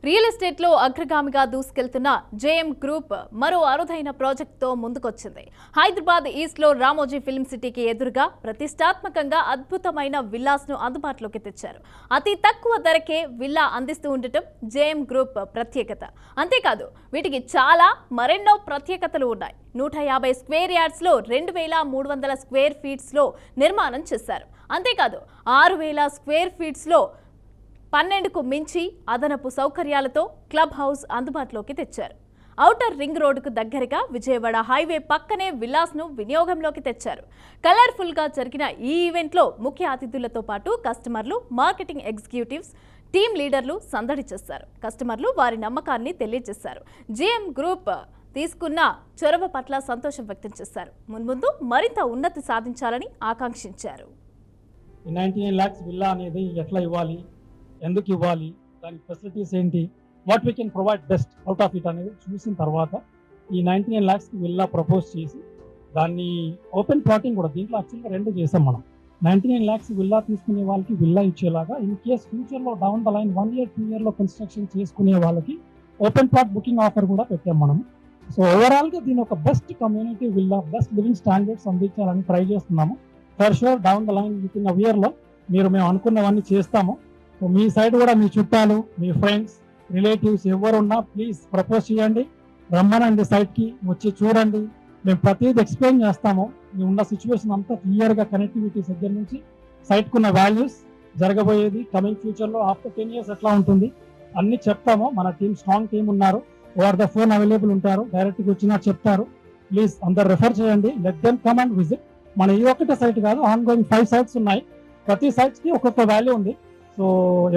Real ఎస్టేట్లో అగ్రగామిగా దూసుకెళ్తున్న JM group మరో అరుదైన ప్రాజెక్టుతో ముందుకొచ్చింది. హైదరాబాద్ ఈస్ట్లో రామోజీ ఫిల్మ్ సిటీకి ఎదురుగా ప్రతిష్టాత్మకంగా అద్భుతమైన విల్లాస్ను అందుబాటులోకి తెచ్చారు. అతి తక్కువ ధరకే విల్లా అందిస్తూ ఉండటం జేఎం గ్రూప్ ప్రత్యేకత. అంతేకాదు వీటికి మరెన్నో ప్రత్యేకతలు ఉన్నాయి. 150 స్క్వేర్ యార్డ్స్లో 2300 స్క్వేర్ ఫీట్స్లో నిర్మాణం చేశారు. అంతేకాదు 6000 స్క్వేర్ ఫీట్స్లో 12కు మించి అదనపు సౌకర్యాలతో క్లబ్ హౌస్ అందుబాటులోకి తెచ్చారు. ఔటర్ రింగ్ రోడ్డుకు దగ్గరగా విజయవాడ హైవే పక్కనే విల్లాస్ను వినియోగంలోకి తెచ్చారు. కలర్ఫుల్గా జరిగిన ఈ ఈవెంట్లో ముఖ్య అతిథులతో పాటు కస్టమర్లు, మార్కెటింగ్ ఎగ్జిక్యూటివ్స్, టీమ్ లీడర్లు సందడి చేశారు. కస్టమర్లు వారి నమ్మకాన్ని తెలియజేశారు. జేఎం గ్రూప్ తీసుకున్న చొరవ పట్ల సంతోషం వ్యక్తం చేశారు. మున్ముందు మరింత ఉన్నతి సాధించాలని ఆకాంక్షించారు. 99 lakhs విల్లా అనేది ఎట్లా ఇవ్వాలి, ఎందుకు ఇవ్వాలి, దాని ఫెసిలిటీస్ ఏంటి, what we can provide best out of it అనేది చూసిన తర్వాత ఈ 99 lakhsకి విల్లా ప్రపోజ్ చేసి దాన్ని ఓపెన్ ప్లాటింగ్ కూడా దీంట్లో యాక్చువల్గా 2 చేసాం మనం. 99 lakhs విల్లా తీసుకునే వాళ్ళకి విల్లా ఇచ్చేలాగా, ఇన్ కేస్ ఫ్యూచర్లో డౌన్ ద లైన్ 1 year 2 yearలో కన్స్ట్రక్షన్ చేసుకునే వాళ్ళకి ఓపెన్ ప్లాట్ బుకింగ్ ఆఫర్ కూడా పెట్టాం మనం. సో ఓవరాల్గా దీని ఒక best community villa, best living standards అందించాలని ట్రై చేస్తున్నాము. For sure down the line with in a ఇయర్లో మేము అనుకున్నవన్నీ చేస్తాము. సో మీ సైడ్ కూడా మీ చుట్టాలు, మీ ఫ్రెండ్స్, రిలేటివ్స్ ఎవరున్నా ప్లీజ్ ప్రపోజ్ చేయండి, రమ్మనండి, సైట్కి వచ్చి చూడండి. మేము ప్రతిదీ ఎక్స్ప్లెయిన్ చేస్తాము. మీ ఉన్న సిచ్యువేషన్ అంతా క్లియర్గా, కనెక్టివిటీస్ దగ్గర నుంచి సైట్కు ఉన్న వాల్యూస్, జరగబోయేది కమింగ్ ఫ్యూచర్లో ఆఫ్టర్ 10 years ఎట్లా ఉంటుంది అన్ని చెప్తాము. మన టీం స్ట్రాంగ్ టీం ఉన్నారు, ఓవర్ ద ఫోన్ అవైలబుల్ ఉంటారు, డైరెక్ట్గా వచ్చినా చెప్తారు. ప్లీజ్ అందరు రెఫర్ చేయండి, let them come and visit. మన ఈ ఒక్కటే సైట్ కాదు, ఆన్ గోయింగ్ 5 sites ఉన్నాయి. ప్రతి సైట్స్కి ఒక్కొక్క వాల్యూ ఉంది. సో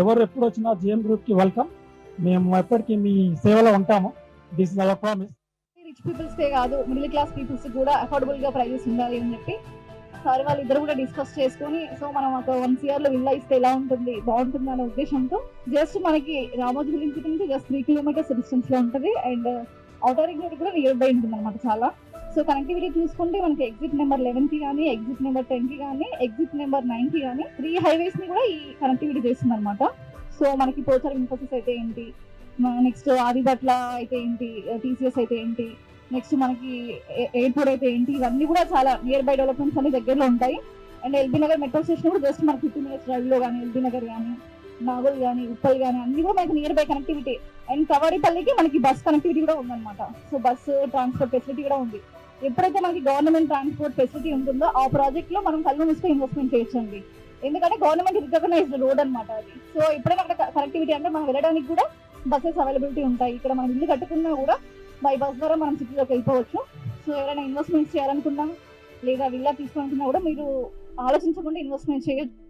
ఎవరు ఎప్పుడు వచ్చినా జేఎం గ్రూప్కి వెల్కమ్. మేము ఎప్పటికీ మీ సేవలో ఉంటాము. This is our promise. Rich పీపుల్స్కే కాదు, మిడిల్ క్లాస్ పీపుల్స్ కూడా అఫోర్డబుల్గా ప్రైజెస్ ఉండాలి అని చెప్పి సార్ వాళ్ళిద్దరు కూడా డిస్కస్ చేసుకుని, సో మనం ఒక 1 year విల్లా ఇస్తే ఎలా ఉంటుంది, బాగుంటుంది అనే ఉద్దేశంతో జస్ట్ మనకి రామోజీ ఫిలిం సిటీ నుంచి జస్ట్ 3 kilometers డిస్టెన్స్లో ఉంటుంది. అండ్ ఔటర్ రింగ్ రోడ్ కూడా నియర్ బై ఉంటుంది అనమాట చాలా. సో కనెక్టివిటీ చూసుకుంటే మనకి ఎగ్జిట్ నెంబర్ 11కి కానీ, ఎగ్జిట్ నెంబర్ 10కి కానీ, ఎగ్జిట్ నెంబర్ 9కి కానీ 3 highways ని కూడా ఈ కనెక్టివిటీ చేస్తుంది అనమాట. సో మనకి పోచారం ఇన్ఫోసిస్ అయితే ఏంటి, నెక్స్ట్ ఆదిబట్ల అయితే ఏంటి, టీసీఎస్ అయితే ఏంటి, నెక్స్ట్ మనకి ఎయిర్పోర్ట్ అయితే ఏంటి, ఇవన్నీ కూడా చాలా నియర్ బై డెవలప్మెంట్స్ అన్ని దగ్గరలో ఉంటాయి. And LB Nagar metro station కూడా జస్ట్ మనకి 50 minutes డ్రైవ్లో కానీ, ఎల్బీ నగర్ కానీ, నాగోల్ కానీ, ఉప్పల్ కానీ అన్ని కూడా మనకి నియర్ బై కనెక్టివిటీ. అండ్ కవాడిపల్లికి మనకి బస్ కనెక్టివిటీ కూడా ఉందన్నమాట. సో బస్సు ట్రాన్స్పోర్ట్ ఫెసిలిటీ కూడా ఉంది. ఎప్పుడైతే మనకి గవర్నమెంట్ ట్రాన్స్పోర్ట్ ఫెసిలిటీ ఉంటుందో ఆ ప్రాజెక్ట్ లో మనం కళ్ళు మూసుకొని ఇన్వెస్ట్మెంట్ చేయొచ్చండి. ఎందుకంటే గవర్నమెంట్ రికగ్నైజ్డ్ రోడ్ అనమాట అది. సో ఎప్పుడైనా అక్కడ కనెక్టివిటీ అంటే మనం వెళ్ళడానికి కూడా బస్సెస్ అవైలబిలిటీ ఉంటాయి. ఇక్కడ మనం ఇల్లు కట్టుకున్నా కూడా బై బస్ ద్వారా మనం సిటీలోకి వెళ్ళిపోవచ్చు. సో ఎవరైనా ఇన్వెస్ట్మెంట్ చేయాలనుకున్నా లేదా విల్లా తీసుకోవాలనుకున్నా కూడా మీరు ఆలోచించకుండా ఇన్వెస్ట్మెంట్ చేయొచ్చు.